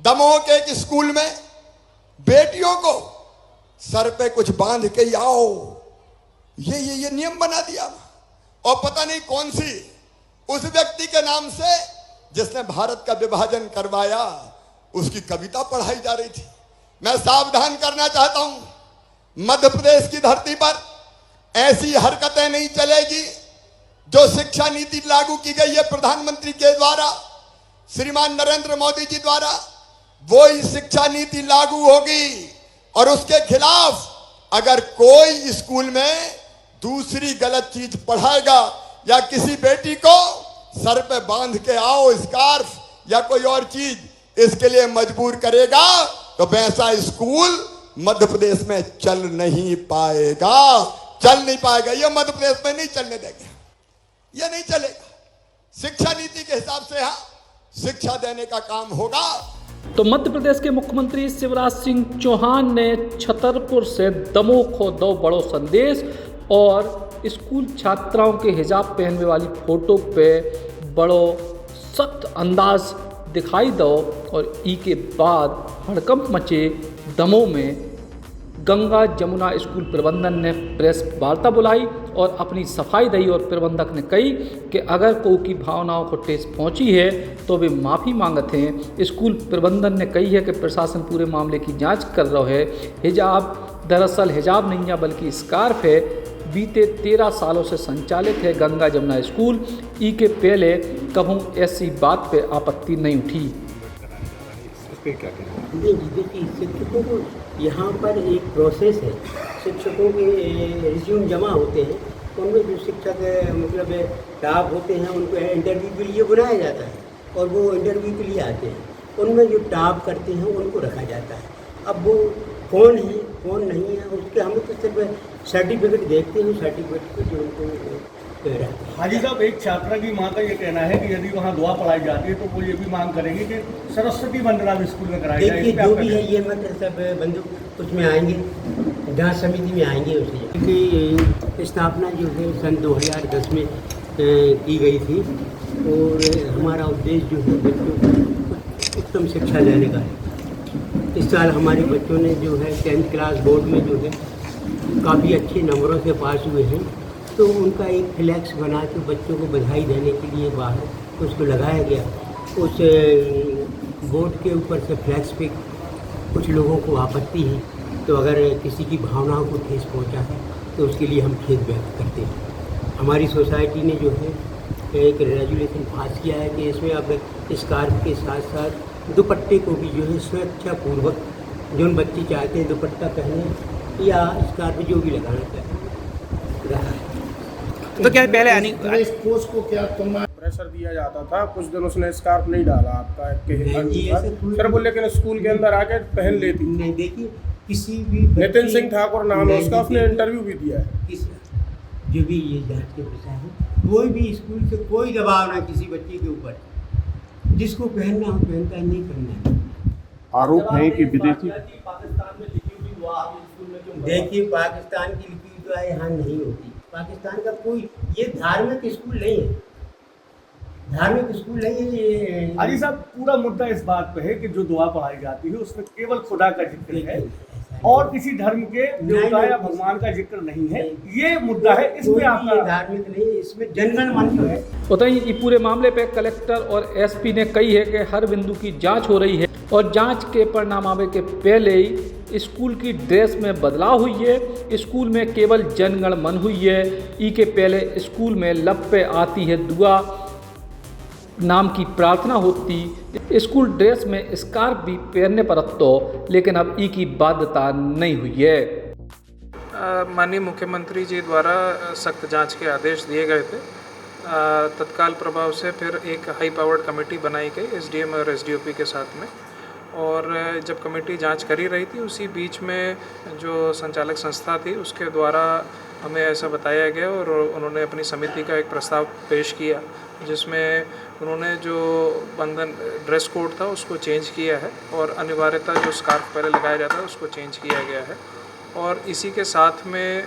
दमोह के एक स्कूल में बेटियों को सर पे कुछ बांध के ही आओ, ये नियम बना दिया। और पता नहीं कौन सी उस व्यक्ति के नाम से जिसने भारत का विभाजन करवाया, उसकी कविता पढ़ाई जा रही थी। मैं सावधान करना चाहता हूं, मध्य प्रदेश की धरती पर ऐसी हरकतें नहीं चलेगी। जो शिक्षा नीति लागू की गई है प्रधानमंत्री के द्वारा, श्रीमान नरेंद्र मोदी जी द्वारा, वो ही शिक्षा नीति लागू होगी। और उसके खिलाफ अगर कोई स्कूल में दूसरी गलत चीज पढ़ाएगा या किसी बेटी को सर पे बांध के आओ स्कार्फ या कोई और चीज इसके लिए मजबूर करेगा, तो वैसा स्कूल मध्य प्रदेश में चल नहीं पाएगा। ये मध्य प्रदेश में नहीं चलने देंगे, ये नहीं चलेगा। शिक्षा नीति के हिसाब से यहां शिक्षा देने का काम होगा। तो मध्य प्रदेश के मुख्यमंत्री शिवराज सिंह चौहान ने छतरपुर से दमोह को दो बड़ो संदेश और स्कूल छात्राओं के हिजाब पहनने वाली फोटो पे बड़ो सख्त अंदाज दिखाई दो। और ई के बाद हड़कंप मचे दमोह में। गंगा जमुना स्कूल प्रबंधन ने प्रेस वार्ता बुलाई और अपनी सफाई दी और प्रबंधक ने कही कि अगर कोई की भावनाओं को ठेस पहुंची है तो वे माफ़ी मांगते हैं। स्कूल प्रबंधन ने कही है कि प्रशासन पूरे मामले की जांच कर रहा है। हिजाब दरअसल हिजाब नहीं है बल्कि स्कार्फ है। बीते 13 सालों से संचालित है गंगा जमुना स्कूल। ई के पहले कभी ऐसी बात पे आपत्ति नहीं उठी। देखिए, शिक्षकों को यहाँ पर एक प्रोसेस है। शिक्षकों के रिज्यूम जमा होते हैं, उनमें जो शिक्षक मतलब टॉप होते हैं उनको इंटरव्यू के लिए बुलाया जाता है और वो इंटरव्यू के लिए आते हैं। उनमें जो टॉप करते हैं उनको रखा जाता है। अब वो कौन है कौन नहीं है उसके हम तो सिर्फ सर्टिफिकेट देखते हैं, सर्टिफिकेट पे जो उनको हाजी साहब, एक छात्रा की माँ का ये कहना है कि यदि वहाँ दुआ पढ़ाई जाती है तो वो ये भी मांग करेंगे कि सरस्वती वंदना भी स्कूल में कराई जाए। देखिए, जो भी है ये मतलब सब बंधु उसमें आएंगे, जांच समिति में आएंगे। उसे की स्थापना जो है सन 2010 में की गई थी और हमारा उद्देश्य जो है बच्चों को उत्तम शिक्षा देने का है। इस साल हमारे बच्चों ने जो है 10th क्लास बोर्ड में जो है काफ़ी अच्छे नंबरों से पास हुए हैं, तो उनका एक फ्लैक्स बना के बच्चों को बधाई देने के लिए बाहर उसको लगाया गया। उस बोर्ड के ऊपर से फ्लैक्स पे कुछ लोगों को आपत्ति है, तो अगर किसी की भावनाओं को ठेस पहुंचा है तो उसके लिए हम खेद व्यक्त करते हैं। हमारी सोसाइटी ने जो है एक रेजुलेशन पास किया है कि इसमें अब स्कार्फ के साथ साथ दुपट्टे को भी जो है स्वेच्छापूर्वक जो बच्चे चाहते हैं दुपट्टा पहने या स्कार्फ जो भी लगाना चाहते रहा है। तो क्या पहले स्पोर्ट्स को क्या प्रेशर दिया जाता था? कुछ दिन उसने स्कार्फ नहीं डाला आपका फिर बोले लेकिन स्कूल के अंदर आके पहन लेती। नहीं, देखिए किसी भी नितिन सिंह ठाकुर नाम है उसका, उसने इंटरव्यू भी दिया है। जो भी ये जांच के विषय है, कोई भी स्कूल से कोई दबाव ना किसी बच्चे के ऊपर, जिसको पहनना हो पहनता है, नहीं पहनना है। आरोप है कि विदेशी देखिए, पाकिस्तान की लिपि दुआ यहाँ नहीं होती। पाकिस्तान का कोई ये धार्मिक स्कूल नहीं है, धार्मिक स्कूल नहीं है ये। हाजी साहब, पूरा मुद्दा इस बात पे है कि जो दुआ पढ़ाई जाती है उसमें केवल खुदा का जिक्र है और किसी धर्म के देवता या भगवान का जिक्र नहीं है। ये मुद्दा है, इसमें आपका धार्मिक नहीं, इसमें जनगण मन जो है। बताइए, इस पूरे मामले पे कलेक्टर और एसपी ने कही है कि हर बिंदु की जांच हो रही है और जांच के परिणाम आने के पहले ही स्कूल की ड्रेस में बदलाव हुई है। स्कूल में केवल जनगण मन हुई है। ई के पहले स्कूल में लब पे आती है दुआ नाम की प्रार्थना होती। स्कूल ड्रेस में स्कार्फ भी पहनने पर तो, लेकिन अब ई की बाध्यता नहीं हुई है। माननीय मुख्यमंत्री जी द्वारा सख्त जांच के आदेश दिए गए थे। तत्काल प्रभाव से फिर एक हाई पावर्ड कमेटी बनाई गई एसडीएम और एसडीओपी के साथ में, और जब कमेटी जांच कर ही रही थी उसी बीच में जो संचालक संस्था थी उसके द्वारा हमें ऐसा बताया गया और उन्होंने अपनी समिति का एक प्रस्ताव पेश किया जिसमें उन्होंने जो बंधन ड्रेस कोड था उसको चेंज किया है और अनिवार्यता जो स्कार्फ पहले लगाया जाता है उसको चेंज किया गया है। और इसी के साथ में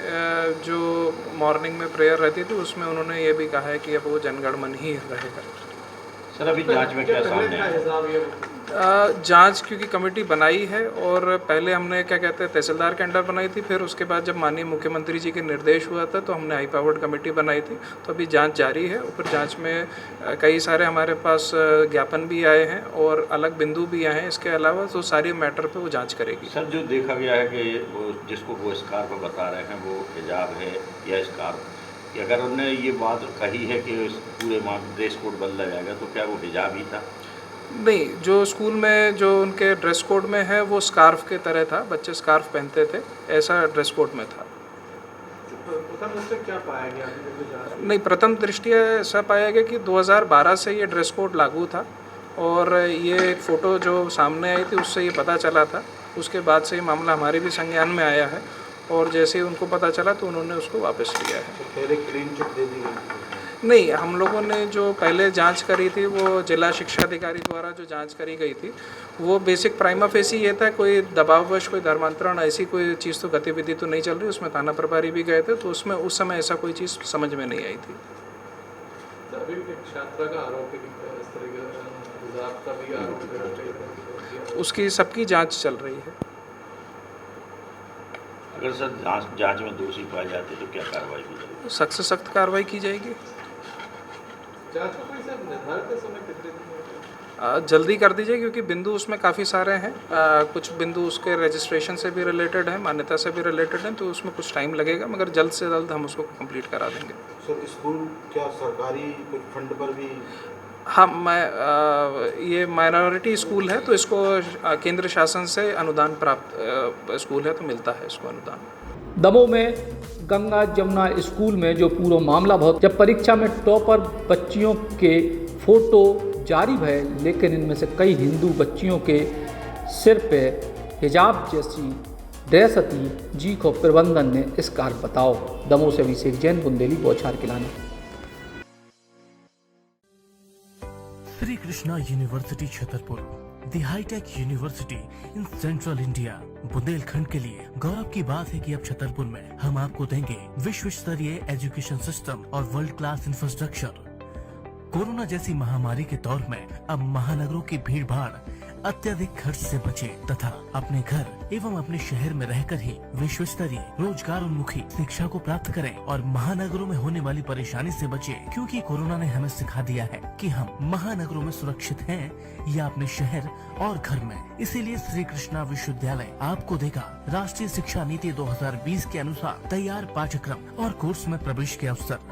जो मॉर्निंग में प्रेयर रहती थी उसमें उन्होंने ये भी कहा है कि अब वो जनगण मन ही रहेगा। सर, अभी जांच में क्या सामने आया? जांच क्योंकि कमेटी बनाई है और पहले हमने क्या कहते हैं तहसीलदार के अंडर बनाई थी, फिर उसके बाद जब माननीय मुख्यमंत्री जी के निर्देश हुआ था तो हमने हाई पावर्ड कमेटी बनाई थी। तो अभी जांच जारी है। ऊपर जांच में कई सारे हमारे पास ज्ञापन भी आए हैं और अलग बिंदु भी आए हैं। इसके अलावा तो सारे मैटर पे वो जांच करेगी। सर, जो देखा गया है कि वो जिसको वो स्कार्फ बता रहे हैं वो हिजाब है या स्कार्फ, अगर उन्होंने ये बात कही है कि पूरे ड्रेस कोड बदला जाएगा तो क्या वो हिजाब ही था? नहीं, जो स्कूल में जो उनके ड्रेस कोड में है वो स्कार्फ के तरह था, बच्चे स्कार्फ पहनते थे, ऐसा ड्रेस कोड में था। क्या पाया गया? नहीं, प्रथम दृष्टया ऐसा पाया गया कि 2012 से ये ड्रेस कोड लागू था और ये एक फ़ोटो जो सामने आई थी उससे ये पता चला था। उसके बाद से ये मामला हमारे भी संज्ञान में आया है और जैसे ही उनको पता चला तो उन्होंने उसको वापस लिया है। पहले क्लीन चिट दे दी गई? नहीं, हम लोगों ने जो पहले जांच करी थी वो जिला शिक्षा अधिकारी द्वारा जो जांच करी गई थी वो बेसिक प्राइमा फेसी ये था, कोई दबाववश कोई धर्मांतरण ऐसी कोई चीज़ तो गतिविधि तो नहीं चल रही। उसमें थाना प्रभारी भी गए थे तो उसमें उस समय ऐसा कोई चीज़ समझ में नहीं आई थी। अभी एक छात्रा का आरोप है कि इस तरह का हिजाब का भी आरोप है, उसकी सबकी जांच चल रही है। अगर सर जांच में दोषी पाए जाते तो क्या कार्रवाई की जाएगी? सख्त से सख्त कार्रवाई की जाएगी। जांच को कोई सर निर्धारित समय कितने दिन में? जल्दी कर दीजिए क्योंकि बिंदु उसमें काफ़ी सारे हैं। कुछ बिंदु उसके रजिस्ट्रेशन से भी रिलेटेड हैं, मान्यता से भी रिलेटेड हैं, तो उसमें कुछ टाइम लगेगा मगर जल्द से जल्द हम उसको कंप्लीट करा देंगे। सर, स्कूल क्या सरकारी कुछ फंड पर भी? हाँ, ये माइनॉरिटी स्कूल है तो इसको केंद्र शासन से अनुदान प्राप्त स्कूल है तो मिलता है इसको अनुदान। दमोह में गंगा जमुना स्कूल में जो पूरा मामला बहुत, जब परीक्षा में टॉपर बच्चियों के फोटो जारी भय, लेकिन इनमें से कई हिंदू बच्चियों के सिर पे हिजाब जैसी ड्रेस थी, जी को प्रबंधन ने इस कार बताओ। दमोह से अभिषेक जैन, बुंदेली, बौछार किलानी। Shri Krishna university Chhatarpur, the high tech university in central India. Bundelkhand के लिए गौरव की बात है कि अब छतरपुर में हम आपको देंगे विश्व स्तरीय एजुकेशन सिस्टम और वर्ल्ड क्लास इंफ्रास्ट्रक्चर। कोरोना जैसी महामारी के दौर में अब महानगरों की भीड़ भाड़, अत्यधिक खर्च से बचे तथा अपने घर एवं अपने शहर में रहकर ही विश्व स्तरीय रोजगार उन्मुखी शिक्षा को प्राप्त करें और महानगरों में होने वाली परेशानी से बचे, क्योंकि कोरोना ने हमें सिखा दिया है कि हम महानगरों में सुरक्षित हैं या अपने शहर और घर में। इसीलिए श्री कृष्णा विश्वविद्यालय आपको देगा राष्ट्रीय शिक्षा नीति 2020 के अनुसार तैयार पाठ्यक्रम और कोर्स में प्रवेश के अवसर,